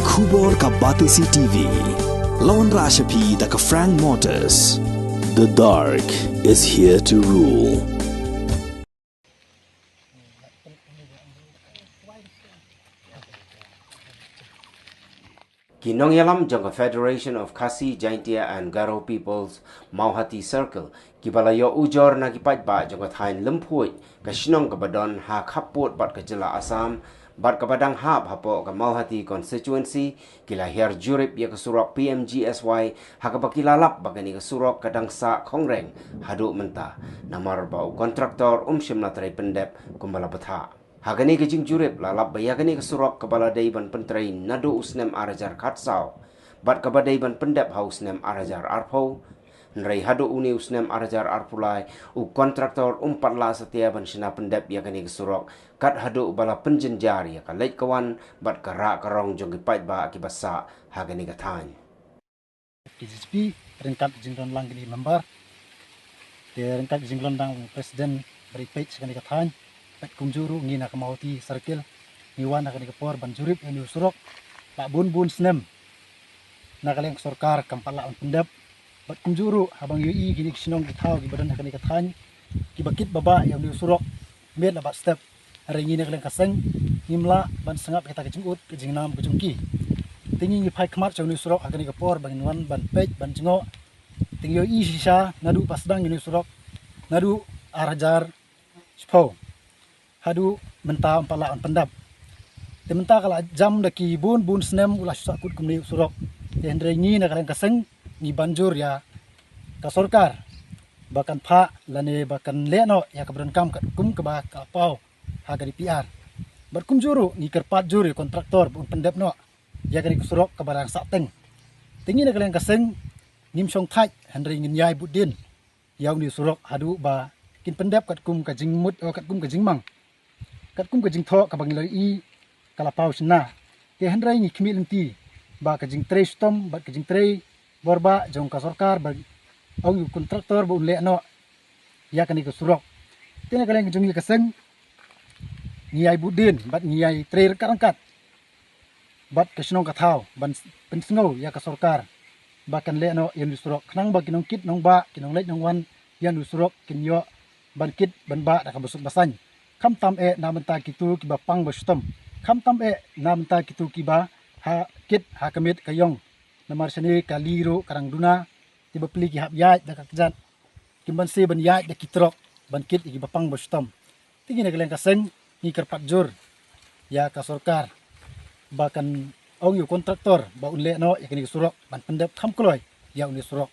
Khubor ka Batisi TV. Lawan Rashapi da ka Frank Motors. The dark is here to rule. Kinong yalam jangka Federation of Khasi, Jaintia and Garo Peoples Mauhati Circle kibalayo ujor na kipat ba jangka thain lempui kasinong kabadon ha khapot bat kajela Assam bat kabadang hab hapo ka Mauhati constituency kila her jurip ya kasurok PMGSY hakabakilalap bagani kasurok kadang sa kongreng hadu menta namar bau kontraktor shimna trai pendep kumbala batha Hagani kejing jurip lalap bayagani kesurok kepala daiban pentrai nado usnem arajar katsau. Bat kaba daiban pendep hausnem arajar arpo. Nrai hado uni usnem arajar arpulai u kontraktor patla setiaban sina pendep yagani kesurok kat hado bala penjenjar ya kalait kawan bat karak karong jong gipait ba akibasa hagani katany. KGSP ringkat jingron lang gini member. Dia ringkat jingron dang presiden beri page gani katany. Pat kumjuru ngina ka Mauhati Circle niwan na kanika por banjurip yang diusurok pak bun snem nakaleng sorkar kampala on pendap pat kumjuru habang yui gini sinong gitaw gibadan na kanika tan kibakit baba yang diusurok med na bat step hari ngina kaleng kaseng nimla ban sengap kita kejungut kejingnam kejungki tingi ngipai kemar jang diusurok kanika por banginwan ban pej ban jengo tingi yui sisa nadu pasdang yang diusurok nadu arajar spau hadu menta pala on pendap tementa kala jam daki bun snem ulah sakut kumni surok endre ngi na kalen kaseng ni banjur ya ka sorkar bahkan pha lane bahkan leno ya ka kam kum ka ba ka pau ha gari PR berkum juru ni kerpat juri kontraktor bun pendap no ya gari surok ka barang sateng tingi na kalen kaseng nim song thai endre ngin yai budin yaw ni surok hadu ba kin pendap kat kum ka jingmut o kat kum ka jingmang kat kum ka jing tho ka bangilai i kala pau sna ke hendrai ni khmi lenti ba ka jing tre stom ba ka jing tre borba jong ka sarkar ba ong yu kontraktor bu le no ya kani ka surok tena kaleng jong ka seng ni ai budin bat ni ai tre karangkat bat ka snong ka thau ban pen sngo ya ka sarkar ba kan le no yan surok khnang ba kinong kit nong ba kinong leit nong wan yan surok kinyo ban kit ban ba da ka busuk basan kam tam e namenta kitu kiba pang bastom kam tam e namenta kitu kiba ha kit ha kamit kayong namar seni kaliro karang duna tiba pli ki hab yai da kakjat kimban se ban yai da kitrok ban kit kiba pang bastom tingi na kaleng kaseng ni kerpat jur ya ka sarkar bahkan ong yu kontraktor ba unle no yakni surok ban pendep tham kloi ya uni surok